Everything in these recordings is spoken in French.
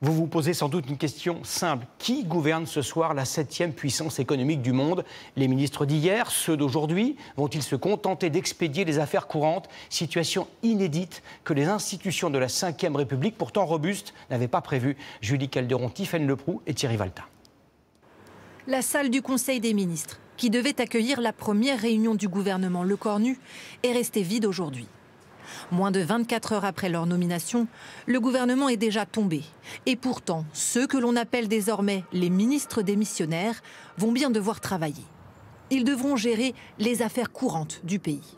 Vous vous posez sans doute une question simple. Qui gouverne ce soir la 7e puissance économique du monde? Les ministres d'hier, ceux d'aujourd'hui, vont-ils se contenter d'expédier les affaires courantes? Situation inédite que les institutions de la 5e République, pourtant robustes, n'avaient pas prévue. Julie Calderon, Tiffaine Leproux et Thierry Valta. La salle du Conseil des ministres, qui devait accueillir la première réunion du gouvernement Lecornu, est restée vide aujourd'hui. Moins de 24 heures après leur nomination, le gouvernement est déjà tombé. Et pourtant, ceux que l'on appelle désormais les ministres démissionnaires vont bien devoir travailler. Ils devront gérer les affaires courantes du pays.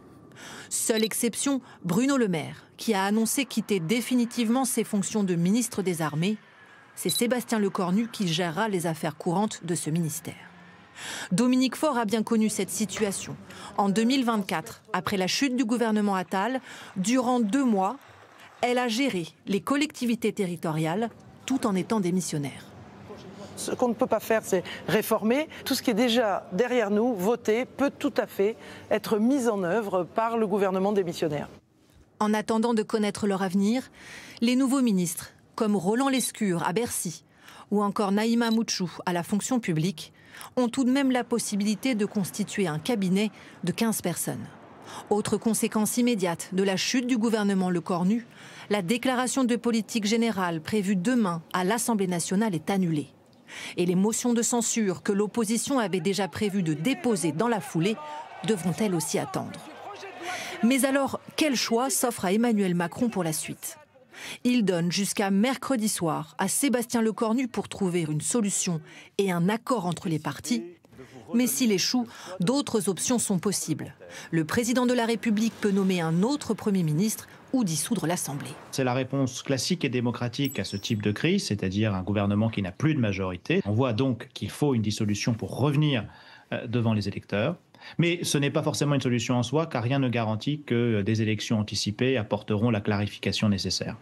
Seule exception, Bruno Le Maire, qui a annoncé quitter définitivement ses fonctions de ministre des Armées. C'est Sébastien Lecornu qui gérera les affaires courantes de ce ministère. Dominique Faure a bien connu cette situation. En 2024, après la chute du gouvernement Attal, durant 2 mois, elle a géré les collectivités territoriales tout en étant démissionnaire. Ce qu'on ne peut pas faire, c'est réformer. Tout ce qui est déjà derrière nous, voté, peut tout à fait être mis en œuvre par le gouvernement démissionnaire. En attendant de connaître leur avenir, les nouveaux ministres, comme Roland Lescure à Bercy ou encore Naïma Mouchou à la fonction publique, ont tout de même la possibilité de constituer un cabinet de 15 personnes. Autre conséquence immédiate de la chute du gouvernement Lecornu, la déclaration de politique générale prévue demain à l'Assemblée nationale est annulée. Et les motions de censure que l'opposition avait déjà prévu de déposer dans la foulée devront elles aussi attendre. Mais alors, quel choix s'offre à Emmanuel Macron pour la suite ? Il donne jusqu'à mercredi soir à Sébastien Lecornu pour trouver une solution et un accord entre les partis. Mais s'il échoue, d'autres options sont possibles. Le président de la République peut nommer un autre Premier ministre ou dissoudre l'Assemblée. C'est la réponse classique et démocratique à ce type de crise, c'est-à-dire un gouvernement qui n'a plus de majorité. On voit donc qu'il faut une dissolution pour revenir devant les électeurs. Mais ce n'est pas forcément une solution en soi, car rien ne garantit que des élections anticipées apporteront la clarification nécessaire.